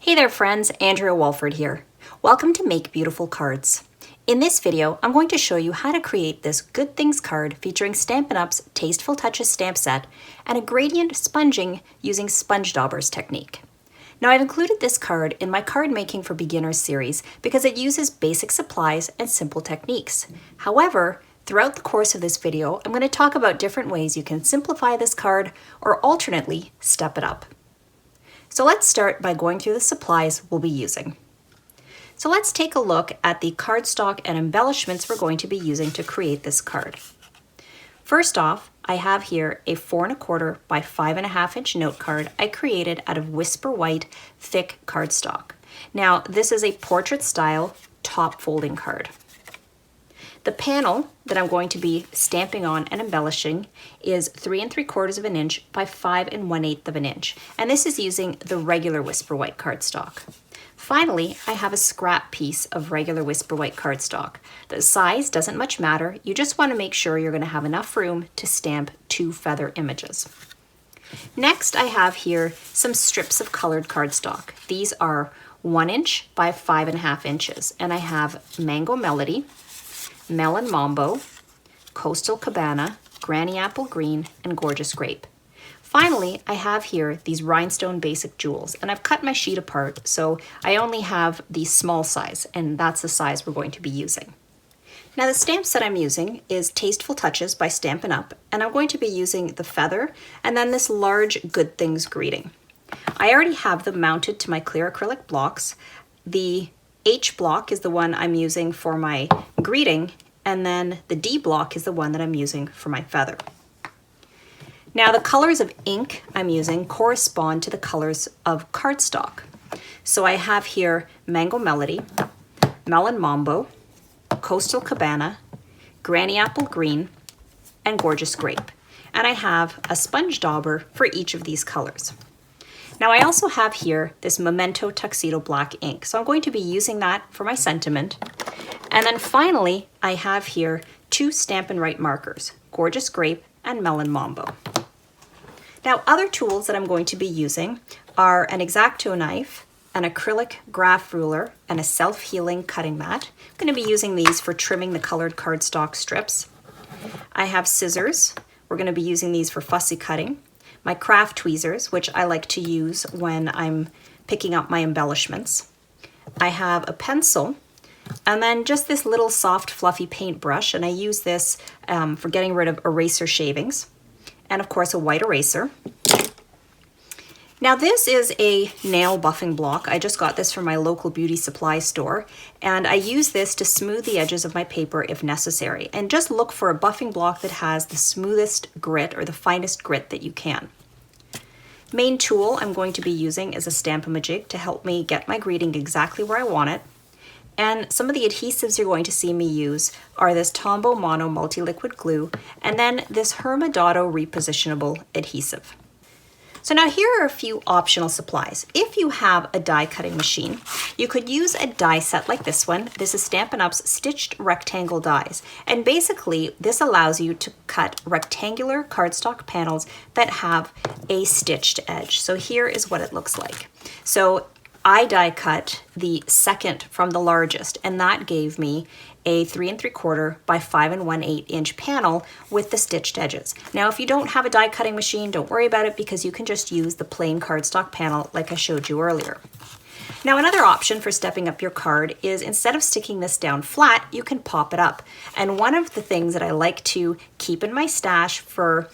Hey there friends, Andrea Walford here. Welcome to Make Beautiful Cards. In this video, I'm going to show you how to create this Good Things card featuring Stampin' Up's Tasteful Touches stamp set and a gradient sponging using sponge daubers technique. Now I've included this card in my Card Making for Beginners series because it uses basic supplies and simple techniques. However, throughout the course of this video, I'm going to talk about different ways you can simplify this card or alternately step it up. So let's start by going through the supplies we'll be using. So let's take a look at the cardstock and embellishments we're going to be using to create this card. First off, I have here a 4 1/4 by 5.5 inch note card I created out of Whisper White thick cardstock. Now this is a portrait style top folding card. The panel that I'm going to be stamping on and embellishing is 3 3/4 inch by 5 1/8 inch, and this is using the regular Whisper White cardstock. Finally, I have a scrap piece of regular Whisper White cardstock. The size doesn't much matter, you just want to make sure you're going to have enough room to stamp 2 feather images. Next, I have here some strips of colored cardstock. These are 1 inch by 5.5 inches, and I have Mango Melody, Melon Mambo, Coastal Cabana, Granny Apple Green, and Gorgeous Grape. Finally, I have here these rhinestone basic jewels, and I've cut my sheet apart, so I only have the small size, and that's the size we're going to be using. Now the stamp set I'm using is Tasteful Touches by Stampin' Up, and I'm going to be using the feather and then this large Good Things greeting. I already have them mounted to my clear acrylic blocks. The H block is the one I'm using for my greeting, and then the D block is the one that I'm using for my feather. Now the colors of ink I'm using correspond to the colors of cardstock. So I have here Mango Melody, Melon Mambo, Coastal Cabana, Granny Apple Green, and Gorgeous Grape. And I have a sponge dauber for each of these colors. Now I also have here this Memento Tuxedo Black ink, so I'm going to be using that for my sentiment. And then finally, I have here 2 Stampin' Write markers, Gorgeous Grape and Melon Mambo. Now other tools that I'm going to be using are an X-Acto knife, an acrylic graph ruler, and a self-healing cutting mat. I'm going to be using these for trimming the colored cardstock strips. I have scissors. We're going to be using these for fussy cutting. My craft tweezers, which I like to use when I'm picking up my embellishments. I have a pencil, and then just this little soft fluffy paintbrush, and I use this for getting rid of eraser shavings, and of course a white eraser. Now this is a nail buffing block. I just got this from my local beauty supply store, and I use this to smooth the edges of my paper if necessary. And just look for a buffing block that has the smoothest grit or the finest grit that you can. Main tool I'm going to be using is a Stampin' to help me get my greeting exactly where I want it. And some of the adhesives you're going to see me use are this Tombow Mono Multi-Liquid Glue and then this Hermadotto Repositionable Adhesive. So now here are a few optional supplies. If you have a die cutting machine, you could use a die set like this one. This is Stampin' Up's Stitched Rectangle Dies. And basically this allows you to cut rectangular cardstock panels that have a stitched edge. So here is what it looks like. So I die cut the second from the largest, and that gave me a 3 3/4 by 5 1/8 inch panel with the stitched edges. Now if you don't have a die cutting machine, don't worry about it because you can just use the plain cardstock panel like I showed you earlier. Now another option for stepping up your card is instead of sticking this down flat, you can pop it up. And one of the things that I like to keep in my stash for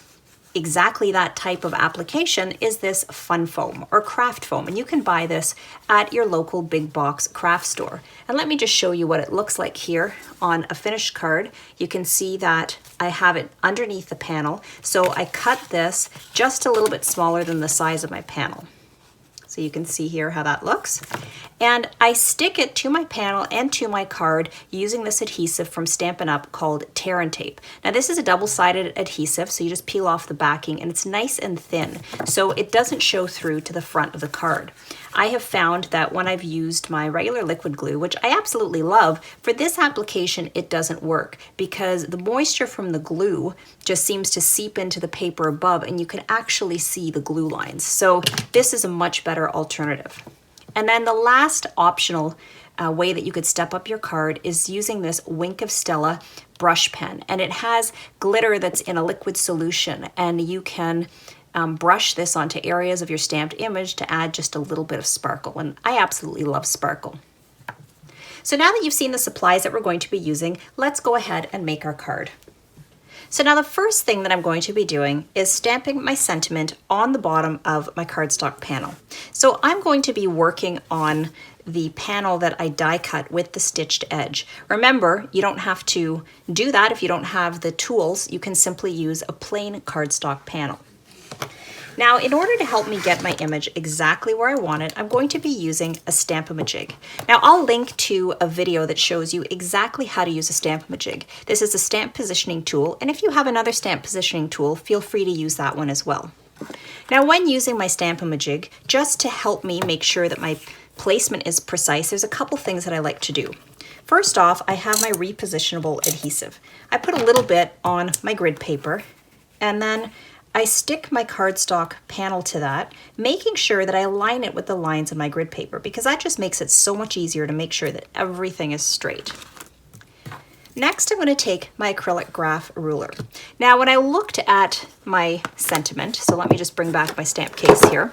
exactly that type of application is this fun foam or craft foam, and you can buy this at your local big box craft store. And let me just show you what it looks like here on a finished card. You can see that I have it underneath the panel, so I cut this just a little bit smaller than the size of my panel. So you can see here how that looks. And I stick it to my panel and to my card using this adhesive from Stampin' Up called Tear and Tape. Now this is a double-sided adhesive, so you just peel off the backing, and it's nice and thin, so it doesn't show through to the front of the card. I have found that when I've used my regular liquid glue, which I absolutely love, for this application it doesn't work because the moisture from the glue just seems to seep into the paper above and you can actually see the glue lines. So this is a much better alternative. And then the last optional way that you could step up your card is using this Wink of Stella brush pen. And it has glitter that's in a liquid solution, and you can brush this onto areas of your stamped image to add just a little bit of sparkle. And I absolutely love sparkle. So now that you've seen the supplies that we're going to be using, let's go ahead and make our card. So now the first thing that I'm going to be doing is stamping my sentiment on the bottom of my cardstock panel. So I'm going to be working on the panel that I die cut with the stitched edge. Remember, you don't have to do that if you don't have the tools. You can simply use a plain cardstock panel. Now, in order to help me get my image exactly where I want it, I'm going to be using a Stamp-A-Majig. Now, I'll link to a video that shows you exactly how to use a Stamp-A-Majig. This is a stamp positioning tool, and if you have another stamp positioning tool, feel free to use that one as well. Now, when using my Stamp-A-Majig, just to help me make sure that my placement is precise, there's a couple things that I like to do. First off, I have my repositionable adhesive. I put a little bit on my grid paper, and then I stick my cardstock panel to that, making sure that I align it with the lines of my grid paper, because that just makes it so much easier to make sure that everything is straight. Next, I'm going to take my acrylic graph ruler. Now, when I looked at my sentiment, so let me just bring back my stamp case here.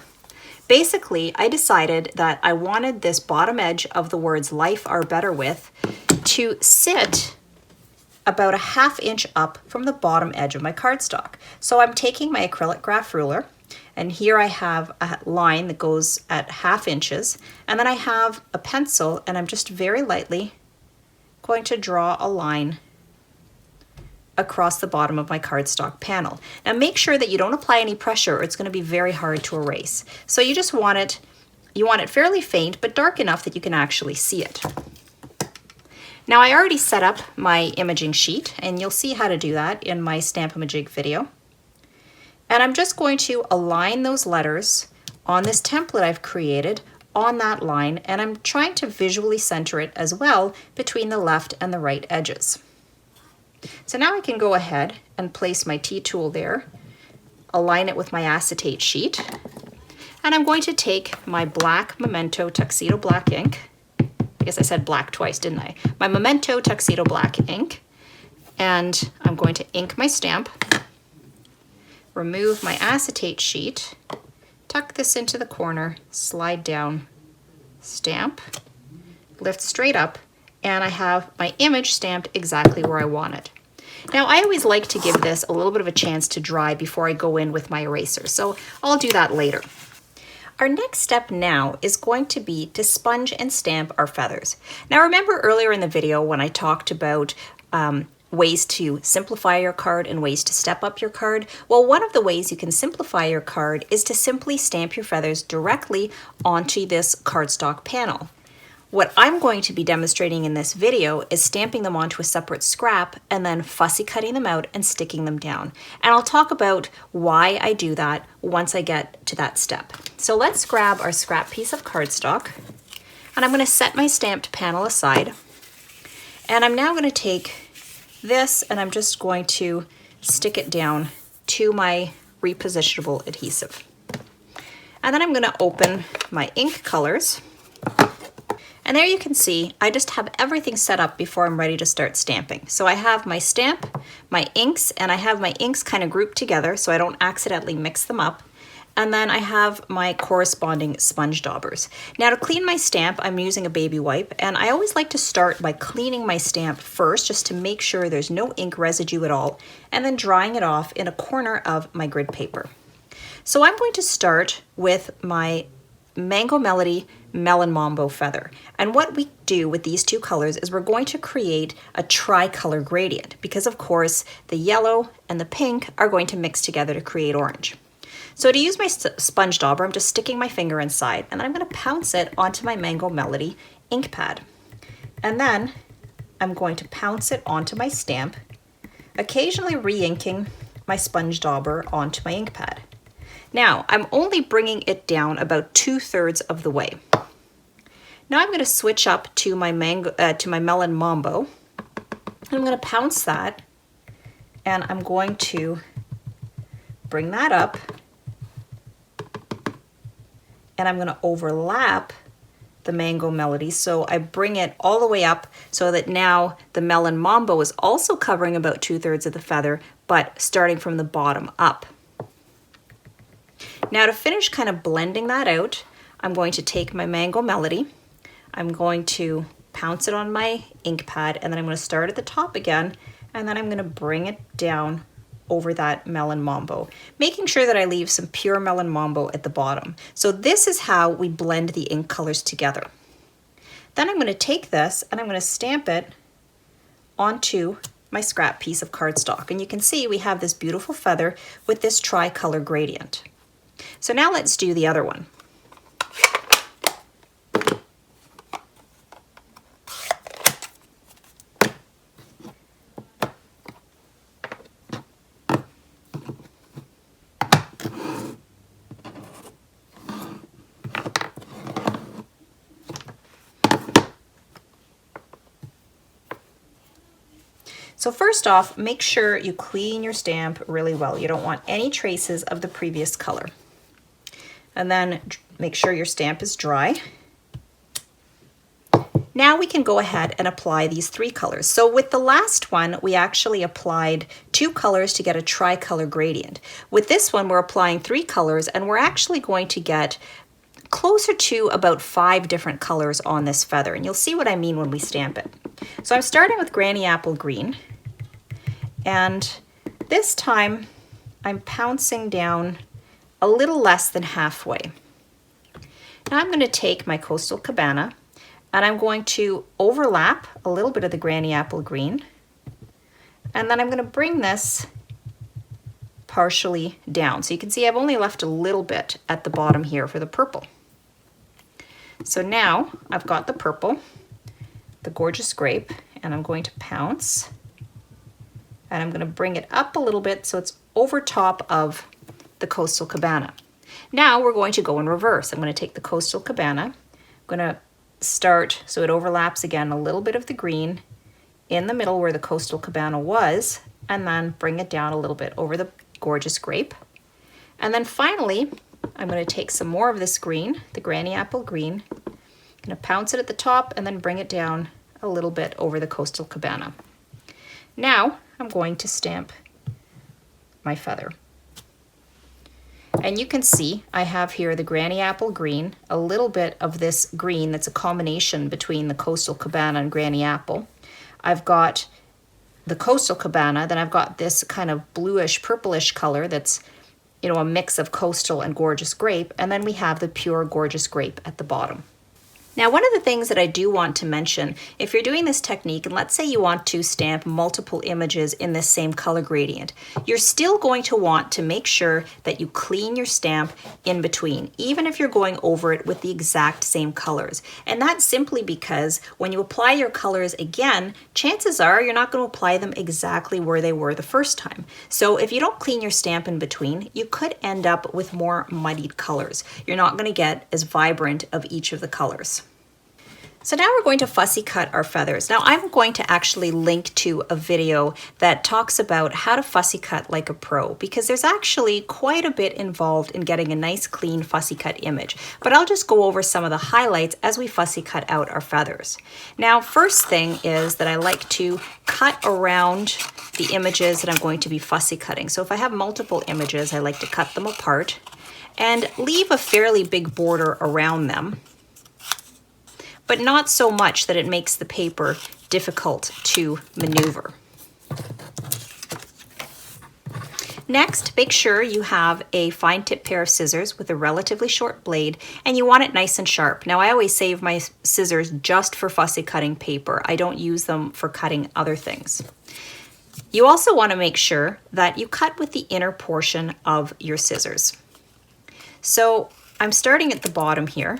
Basically, I decided that I wanted this bottom edge of the words "life are better with" to sit about a ½ inch up from the bottom edge of my cardstock. So I'm taking my acrylic graph ruler, and here I have a line that goes at ½ inches, and then I have a pencil, and I'm just very lightly going to draw a line across the bottom of my cardstock panel. Now make sure that you don't apply any pressure, or it's going to be very hard to erase. So you just want it fairly faint, but dark enough that you can actually see it. Now I already set up my imaging sheet, and you'll see how to do that in my Stamp-A-Majig video. And I'm just going to align those letters on this template I've created on that line, and I'm trying to visually center it as well between the left and the right edges. So now I can go ahead and place my T-tool there, align it with my acetate sheet, and I'm going to take my black Memento Tuxedo Black ink. I guess I said black twice, didn't I? My Memento Tuxedo Black ink, and I'm going to ink my stamp, remove my acetate sheet, tuck this into the corner, slide down, stamp, lift straight up, and I have my image stamped exactly where I want it. Now, I always like to give this a little bit of a chance to dry before I go in with my eraser, so I'll do that later. Our next step now is going to be to sponge and stamp our feathers. Now remember earlier in the video when I talked about ways to simplify your card and ways to step up your card? Well, one of the ways you can simplify your card is to simply stamp your feathers directly onto this cardstock panel. What I'm going to be demonstrating in this video is stamping them onto a separate scrap and then fussy cutting them out and sticking them down. And I'll talk about why I do that once I get to that step. So let's grab our scrap piece of cardstock, and I'm going to set my stamped panel aside. And I'm now going to take this and I'm just going to stick it down to my repositionable adhesive. And then I'm going to open my ink colors. And there you can see, I just have everything set up before I'm ready to start stamping. So I have my stamp, my inks, and I have my inks kind of grouped together so I don't accidentally mix them up. And then I have my corresponding sponge daubers. Now to clean my stamp, I'm using a baby wipe, and I always like to start by cleaning my stamp first just to make sure there's no ink residue at all, and then drying it off in a corner of my grid paper. So I'm going to start with my Mango Melody Melon Mambo feather. And what we do with these two colors is we're going to create a tricolor gradient because of course the yellow and the pink are going to mix together to create orange. So to use my sponge dauber, I'm just sticking my finger inside and then I'm going to pounce it onto my Mango Melody ink pad. And then I'm going to pounce it onto my stamp, occasionally re-inking my sponge dauber onto my ink pad. Now, I'm only bringing it down about 2/3 of the way. Now I'm going to switch up to my Melon Mambo. I'm going to pounce that, and I'm going to bring that up, and I'm going to overlap the mango melody. So I bring it all the way up so that now the melon mambo is also covering about 2/3 of the feather, but starting from the bottom up. Now to finish kind of blending that out, I'm going to take my mango melody, I'm going to pounce it on my ink pad, and then I'm going to start at the top again, and then I'm going to bring it down over that melon mambo, making sure that I leave some pure melon mambo at the bottom. So this is how we blend the ink colors together. Then I'm going to take this and I'm going to stamp it onto my scrap piece of cardstock. And you can see we have this beautiful feather with this tricolor gradient. So now let's do the other one. So first off, make sure you clean your stamp really well. You don't want any traces of the previous color. And then make sure your stamp is dry. Now we can go ahead and apply these 3 colors. So with the last one, we actually applied 2 colors to get a tricolor gradient. With this one, we're applying 3 colors, and we're actually going to get closer to about 5 different colors on this feather. And you'll see what I mean when we stamp it. So I'm starting with Granny Apple Green. And this time I'm pouncing down a little less than halfway. Now I'm going to take my Coastal Cabana and I'm going to overlap a little bit of the Granny Apple Green, and then I'm going to bring this partially down. So you can see I've only left a little bit at the bottom here for the purple. So now I've got the purple, the Gorgeous Grape, and I'm going to pounce and I'm going to bring it up a little bit so it's over top of the Coastal Cabana. Now we're going to go in reverse. I'm going to take the Coastal Cabana, I'm going to start so it overlaps again a little bit of the green in the middle where the Coastal Cabana was, and then bring it down a little bit over the Gorgeous Grape. And then finally, I'm going to take some more of this green, the Granny Apple Green, I'm going to pounce it at the top and then bring it down a little bit over the Coastal Cabana. Now I'm going to stamp my feather. And you can see I have here the Granny Apple Green, a little bit of this green that's a combination between the Coastal Cabana and Granny Apple. I've got the Coastal Cabana, then I've got this kind of bluish, purplish color that's, you know, a mix of Coastal and Gorgeous Grape, and then we have the pure Gorgeous Grape at the bottom. Now, one of the things that I do want to mention, if you're doing this technique, and let's say you want to stamp multiple images in this same color gradient, you're still going to want to make sure that you clean your stamp in between, even if you're going over it with the exact same colors. And that's simply because when you apply your colors again, chances are you're not going to apply them exactly where they were the first time. So if you don't clean your stamp in between, you could end up with more muddied colors. You're not going to get as vibrant of each of the colors. So now we're going to fussy cut our feathers. Now I'm going to actually link to a video that talks about how to fussy cut like a pro, because there's actually quite a bit involved in getting a nice clean fussy cut image. But I'll just go over some of the highlights as we fussy cut out our feathers. Now, first thing is that I like to cut around the images that I'm going to be fussy cutting. So if I have multiple images, I like to cut them apart and leave a fairly big border around them, but not so much that it makes the paper difficult to maneuver. Next, make sure you have a fine tip pair of scissors with a relatively short blade, and you want it nice and sharp. Now, I always save my scissors just for fussy cutting paper. I don't use them for cutting other things. You also want to make sure that you cut with the inner portion of your scissors. So I'm starting at the bottom here.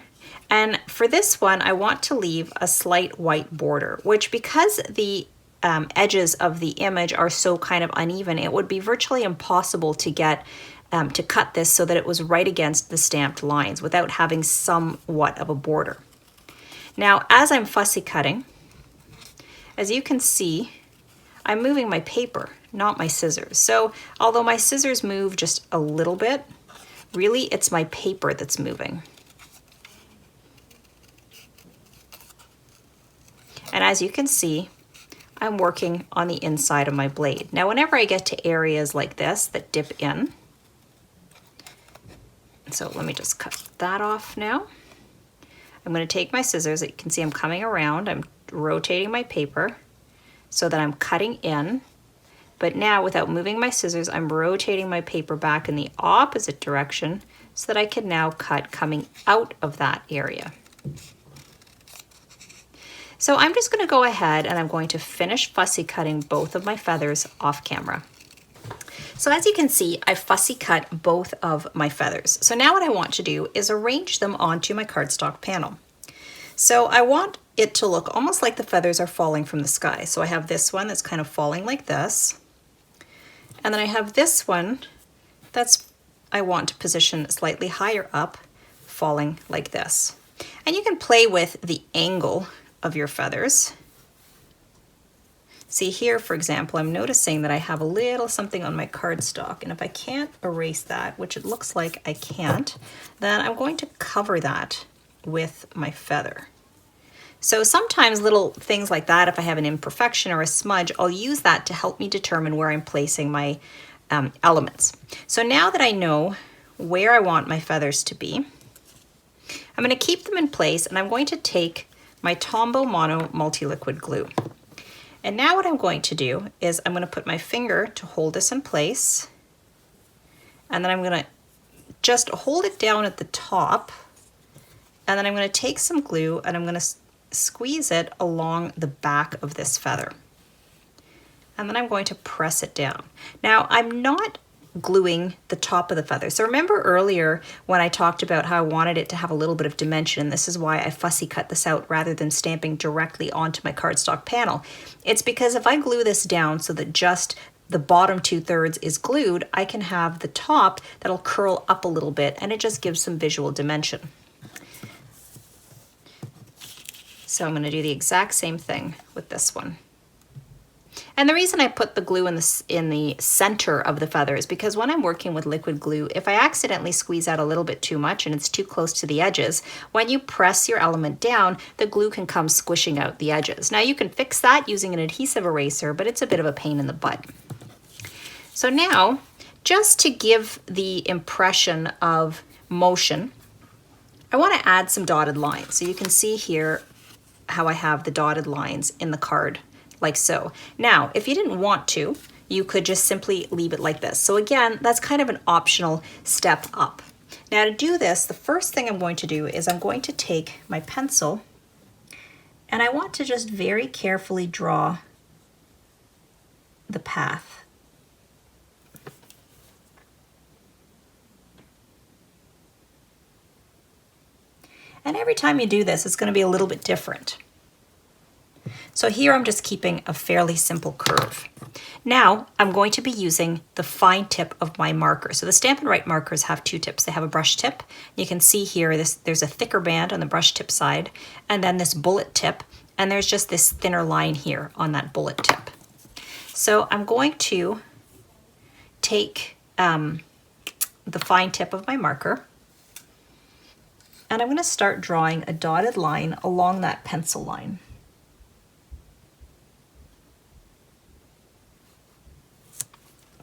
And for this one, I want to leave a slight white border, which, because the edges of the image are so kind of uneven, it would be virtually impossible to get to cut this so that it was right against the stamped lines without having somewhat of a border. Now, as I'm fussy cutting, as you can see, I'm moving my paper, not my scissors. So although my scissors move just a little bit, really it's my paper that's moving. And as you can see, I'm working on the inside of my blade. Now, whenever I get to areas like this that dip in, so let me just cut that off now. I'm going to take my scissors. You can see I'm coming around. I'm rotating my paper so that I'm cutting in. But now, without moving my scissors, I'm rotating my paper back in the opposite direction so that I can now cut coming out of that area. So I'm just going to go ahead and I'm going to finish fussy cutting both of my feathers off camera. So as you can see, I fussy cut both of my feathers. So now what I want to do is arrange them onto my cardstock panel. So I want it to look almost like the feathers are falling from the sky. So I have this one that's kind of falling like this. And then I have this one that's, I want to position slightly higher up, falling like this. And you can play with the angle of your feathers. See here, for example, I'm noticing that I have a little something on my cardstock, and if I can't erase that, which it looks like I can't, then I'm going to cover that with my feather. So sometimes little things like that, if I have an imperfection or a smudge, I'll use that to help me determine where I'm placing my elements. So now that I know where I want my feathers to be, I'm going to keep them in place, and I'm going to take my Tombow Mono multi-liquid glue. And now what I'm going to do is I'm going to put my finger to hold this in place, and then I'm going to just hold it down at the top, and then I'm going to take some glue and I'm going to squeeze it along the back of this feather. And then I'm going to press it down. Now, I'm not gluing the top of the feather. So remember earlier when I talked about how I wanted it to have a little bit of dimension, this is why I fussy cut this out rather than stamping directly onto my cardstock panel. It's because if I glue this down so that just the bottom 2/3 is glued, I can have the top that'll curl up a little bit, and it just gives some visual dimension. So I'm going to do the exact same thing with this one. And the reason I put the glue in the center of the feather is because when I'm working with liquid glue, if I accidentally squeeze out a little bit too much and it's too close to the edges, when you press your element down, the glue can come squishing out the edges. Now you can fix that using an adhesive eraser, but it's a bit of a pain in the butt. So now, just to give the impression of motion, I want to add some dotted lines. So you can see here how I have the dotted lines in the card, like so. Now, if you didn't want to, you could just simply leave it like this. So again, that's kind of an optional step up. Now to do this, the first thing I'm going to do is I'm going to take my pencil, and I want to just very carefully draw the path. And every time you do this, it's going to be a little bit different. So here I'm just keeping a fairly simple curve. Now I'm going to be using the fine tip of my marker. So the Stampin' Write markers have two tips. They have a brush tip. You can see here there's a thicker band on the brush tip side, and then this bullet tip, and there's just this thinner line here on that bullet tip. So I'm going to take the fine tip of my marker, and I'm going to start drawing a dotted line along that pencil line.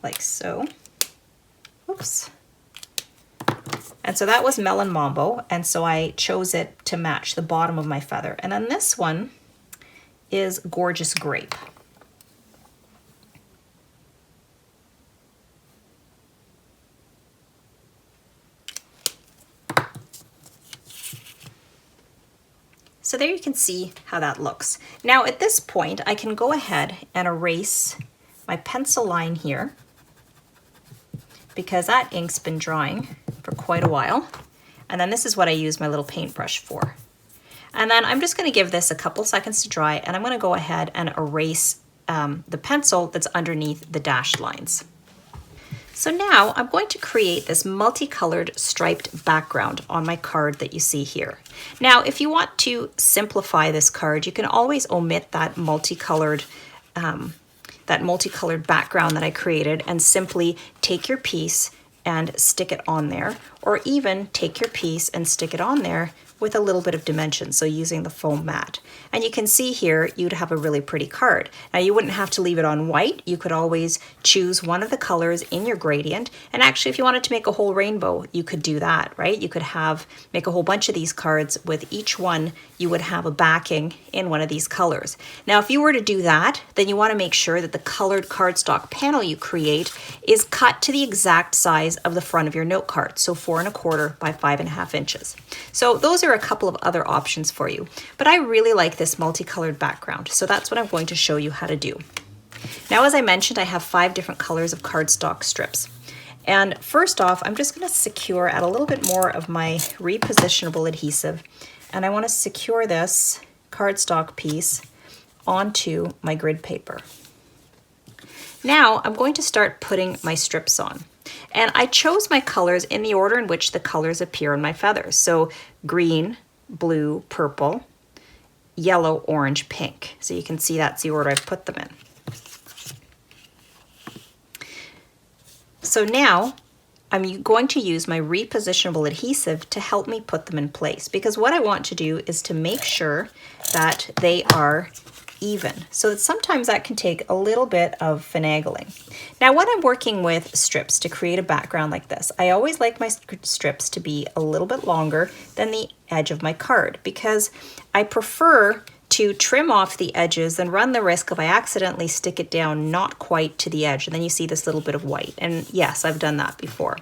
Like so. Oops. And so that was Melon Mambo, and so I chose it to match the bottom of my feather. And then this one is Gorgeous Grape. So there you can see how that looks. Now at this point, I can go ahead and erase my pencil line here, because that ink's been drying for quite a while. And then this is what I use my little paintbrush for. And then I'm just going to give this a couple seconds to dry, and I'm going to go ahead and erase the pencil that's underneath the dashed lines. So now I'm going to create this multicolored striped background on my card that you see here. Now, if you want to simplify this card, you can always omit that multicolored background that I created and simply take your piece and stick it on there, or even take your piece and stick it on there with a little bit of dimension, so using the foam mat. And you can see here, you'd have a really pretty card. Now you wouldn't have to leave it on white. You could always choose one of the colors in your gradient. And actually, if you wanted to make a whole rainbow, you could do that, right? You could make a whole bunch of these cards. With each one, you would have a backing in one of these colors. Now, if you were to do that, then you want to make sure that the colored cardstock panel you create is cut to the exact size of the front of your note card. So 4 1/4 by 5 1/2 inches. So those are a couple of other options for you. But I really like this multicolored background. So that's what I'm going to show you how to do. Now, as I mentioned, I have 5 different colors of cardstock strips. And first off, I'm just going to secure, add a little bit more of my repositionable adhesive. And I want to secure this cardstock piece onto my grid paper. Now I'm going to start putting my strips on. And I chose my colors in the order in which the colors appear on my feathers. So green, blue, purple, yellow, orange, pink. So you can see that's the order I've put them in. So now I'm going to use my repositionable adhesive to help me put them in place, because what I want to do is to make sure that they are even. So that sometimes that can take a little bit of finagling. Now, when I'm working with strips to create a background like this, I always like my strips to be a little bit longer than the edge of my card, because I prefer to trim off the edges than run the risk if I accidentally stick it down not quite to the edge, and then you see this little bit of white. And yes, I've done that before.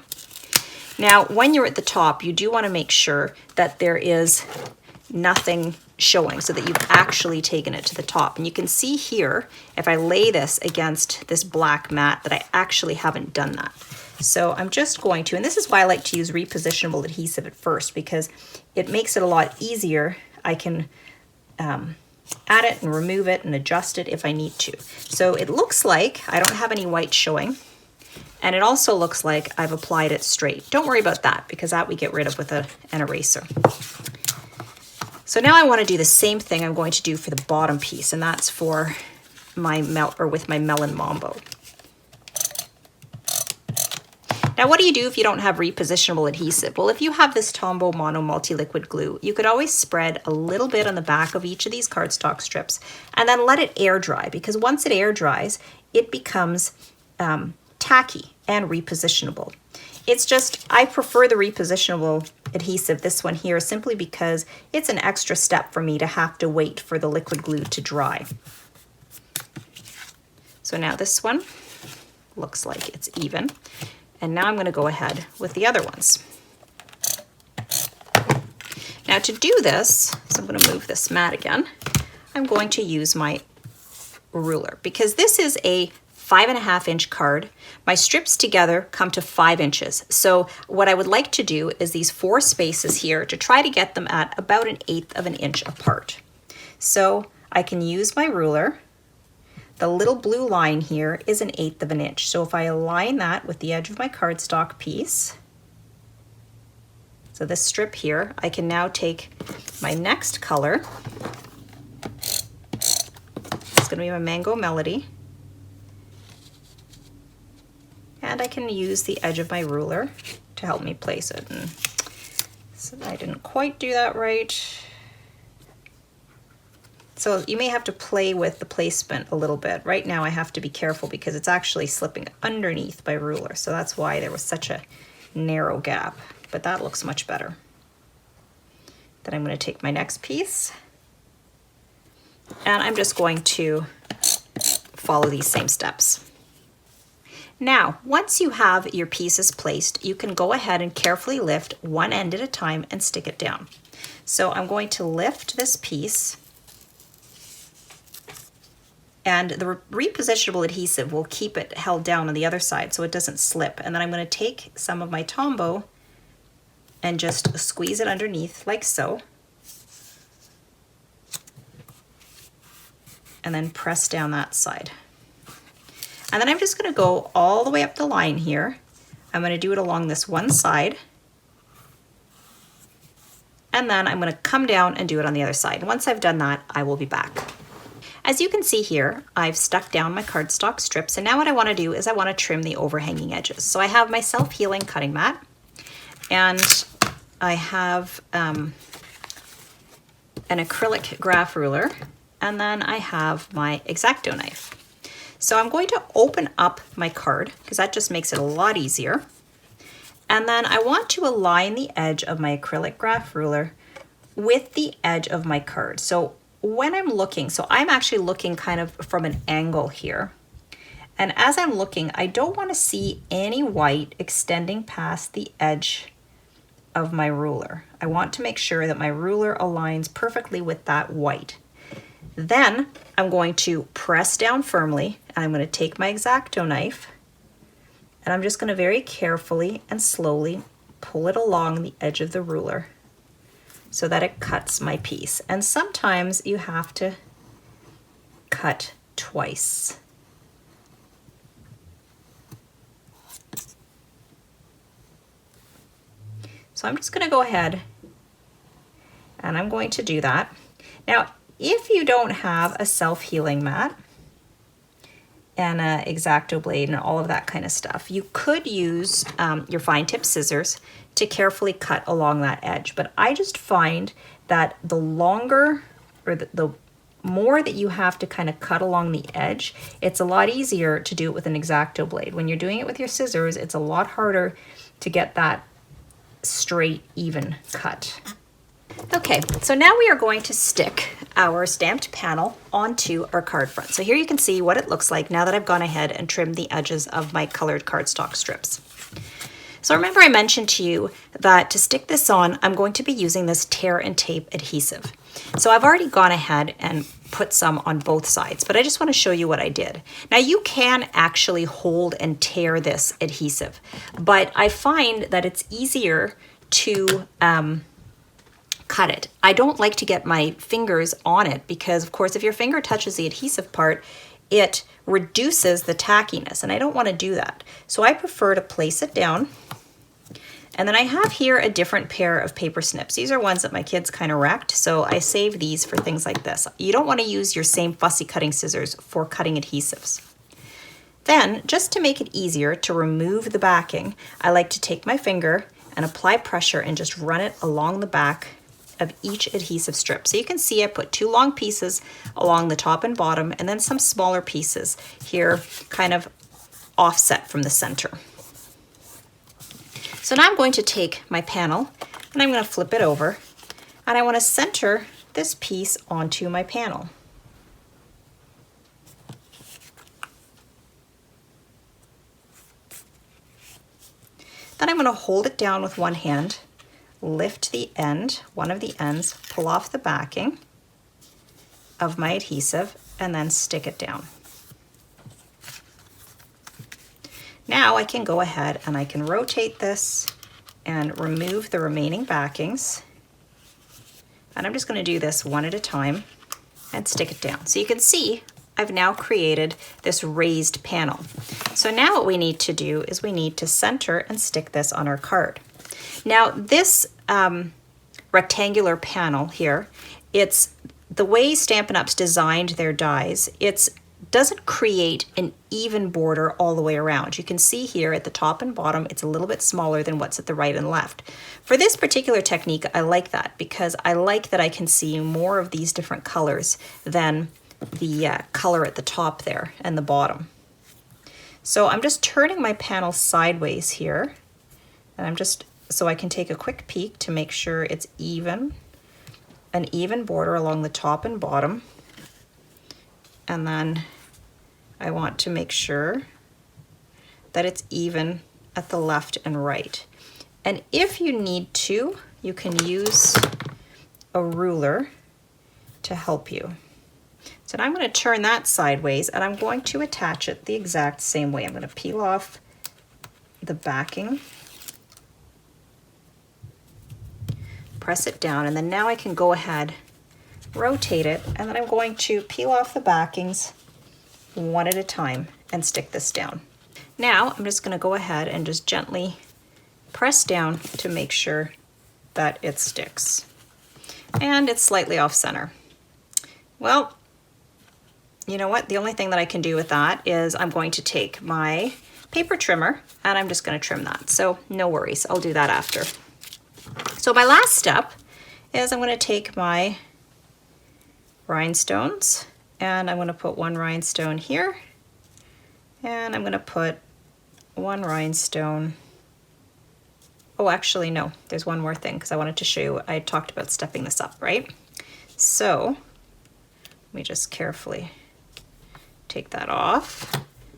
Now, when you're at the top, you do want to make sure that there is nothing showing, so that you've actually taken it to the top. And you can see here, if I lay this against this black mat, that I actually haven't done that. So I'm just going to, and this is why I like to use repositionable adhesive at first, because it makes it a lot easier. I can add it and remove it and adjust it if I need to. So it looks like I don't have any white showing, and it also looks like I've applied it straight. Don't worry about that, because that we get rid of with an eraser. So now I want to do the same thing I'm going to do for the bottom piece, and that's for my with my melon mambo. Now, what do you do if you don't have repositionable adhesive? Well, if you have this Tombow Mono Multi-Liquid Glue, you could always spread a little bit on the back of each of these cardstock strips and then let it air dry, because once it air dries, it becomes tacky and repositionable. It's just, I prefer the repositionable adhesive, this one here, simply because it's an extra step for me to have to wait for the liquid glue to dry. So now this one looks like it's even. And now I'm going to go ahead with the other ones. Now to do this, so I'm going to move this mat again, I'm going to use my ruler, because this is a 5 1/2 inch card. My strips together come to 5 inches. So what I would like to do is these 4 spaces here to try to get them at about 1/8 of an inch apart. So I can use my ruler. The little blue line here is 1/8 of an inch. So if I align that with the edge of my cardstock piece, so this strip here, I can now take my next color. It's going to be my Mango Melody. And I can use the edge of my ruler to help me place it. And so I didn't quite do that right. So you may have to play with the placement a little bit. Right now I have to be careful because it's actually slipping underneath my ruler. So that's why there was such a narrow gap, but that looks much better. Then I'm going to take my next piece and I'm just going to follow these same steps. Now, once you have your pieces placed, you can go ahead and carefully lift one end at a time and stick it down. So I'm going to lift this piece, and the repositionable adhesive will keep it held down on the other side so it doesn't slip. And then I'm going to take some of my Tombow and just squeeze it underneath like so. And then press down that side. And then I'm just going to go all the way up the line here. I'm going to do it along this one side. And then I'm going to come down and do it on the other side. And once I've done that, I will be back. As you can see here, I've stuck down my cardstock strips, and now what I want to do is I want to trim the overhanging edges. So I have my self-healing cutting mat, and I have an acrylic graph ruler, and then I have my X-Acto knife. So I'm going to open up my card because that just makes it a lot easier. And then I want to align the edge of my acrylic graph ruler with the edge of my card. So when I'm looking, so I'm actually looking kind of from an angle here. And as I'm looking, I don't want to see any white extending past the edge of my ruler. I want to make sure that my ruler aligns perfectly with that white. Then I'm going to press down firmly, and I'm going to take my X-Acto knife, and I'm just going to very carefully and slowly pull it along the edge of the ruler so that it cuts my piece. And sometimes you have to cut twice. So I'm just going to go ahead and I'm going to do that. Now, if you don't have a self-healing mat and an X-Acto blade and all of that kind of stuff, you could use your fine tip scissors to carefully cut along that edge. But I just find that the longer or the more that you have to kind of cut along the edge, it's a lot easier to do it with an X-Acto blade. When you're doing it with your scissors, it's a lot harder to get that straight, even cut. Okay, so now we are going to stick our stamped panel onto our card front. So here you can see what it looks like now that I've gone ahead and trimmed the edges of my colored cardstock strips. So remember I mentioned to you that to stick this on, I'm going to be using this tear and tape adhesive. So I've already gone ahead and put some on both sides, but I just want to show you what I did. Now you can actually hold and tear this adhesive, but I find that it's easier to cut it. I don't like to get my fingers on it because, of course, if your finger touches the adhesive part, it reduces the tackiness, and I don't want to do that. So I prefer to place it down. And then I have here a different pair of paper snips. These are ones that my kids kind of wrecked, so I save these for things like this. You don't want to use your same fussy cutting scissors for cutting adhesives. Then, just to make it easier to remove the backing, I like to take my finger and apply pressure and just run it along the back of each adhesive strip. So you can see I put 2 long pieces along the top and bottom, and then some smaller pieces here kind of offset from the center. So now I'm going to take my panel and I'm going to flip it over, and I want to center this piece onto my panel. Then I'm going to hold it down with one hand, lift the end, one of the ends, pull off the backing of my adhesive, and then stick it down. Now I can go ahead and I can rotate this and remove the remaining backings. And I'm just going to do this one at a time and stick it down. So you can see I've now created this raised panel. So now what we need to do is we need to center and stick this on our card. Now this rectangular panel here, it's the way Stampin' Up's designed their dies, it doesn't create an even border all the way around. You can see here at the top and bottom, it's a little bit smaller than what's at the right and left. For this particular technique, I like that because I like that I can see more of these different colors than the color at the top there and the bottom. So I'm just turning my panel sideways here, and I'm just, so I can take a quick peek to make sure it's even, an even border along the top and bottom. And then I want to make sure that it's even at the left and right. And if you need to, you can use a ruler to help you. So now I'm going to turn that sideways, and I'm going to attach it the exact same way. I'm going to peel off the backing, press it down, and then now I can go ahead, rotate it, and then I'm going to peel off the backings one at a time and stick this down. Now I'm just going to go ahead and just gently press down to make sure that it sticks. And it's slightly off center. Well, you know what? The only thing that I can do with that is I'm going to take my paper trimmer and I'm just going to trim that. So no worries, I'll do that after. So my last step is I'm going to take my rhinestones, and I'm going to put one rhinestone here, and I'm going to put one rhinestone. Oh, actually, no, there's one more thing because I wanted to show you, I talked about stepping this up, right? So let me just carefully take that off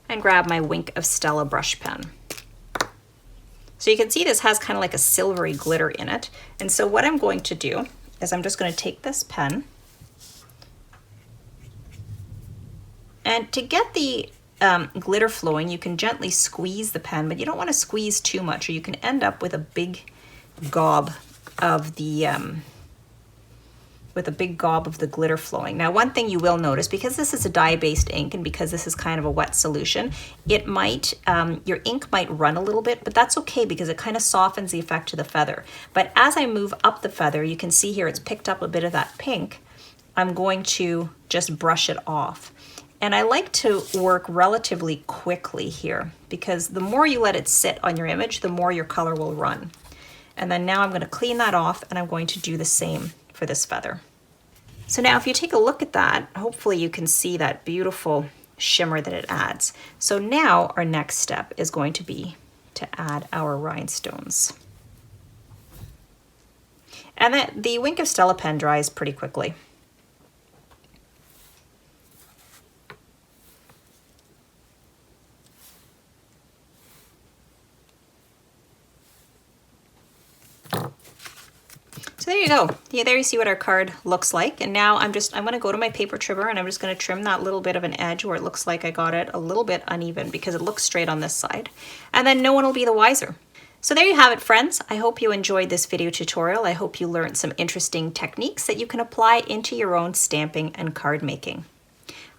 and grab my Wink of Stella brush pen. So you can see this has kind of like a silvery glitter in it. And so what I'm going to do is I'm just going to take this pen, and to get the glitter flowing, you can gently squeeze the pen, but you don't want to squeeze too much or you can end up with a big gob of the glitter flowing. Now, one thing you will notice, because this is a dye-based ink and because this is kind of a wet solution, it might, your ink might run a little bit, but that's okay because it kind of softens the effect to the feather. But as I move up the feather, you can see here it's picked up a bit of that pink. I'm going to just brush it off. And I like to work relatively quickly here because the more you let it sit on your image, the more your color will run. And then now I'm going to clean that off, and I'm going to do the same for this feather. So now if you take a look at that, hopefully you can see that beautiful shimmer that it adds. So now our next step is going to be to add our rhinestones. And the Wink of Stella pen dries pretty quickly. So there you go. Yeah, there you see what our card looks like. And now I'm going to go to my paper trimmer and I'm just going to trim that little bit of an edge where it looks like I got it a little bit uneven because it looks straight on this side. And then no one will be the wiser. So there you have it, friends. I hope you enjoyed this video tutorial. I hope you learned some interesting techniques that you can apply into your own stamping and card making.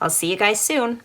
I'll see you guys soon.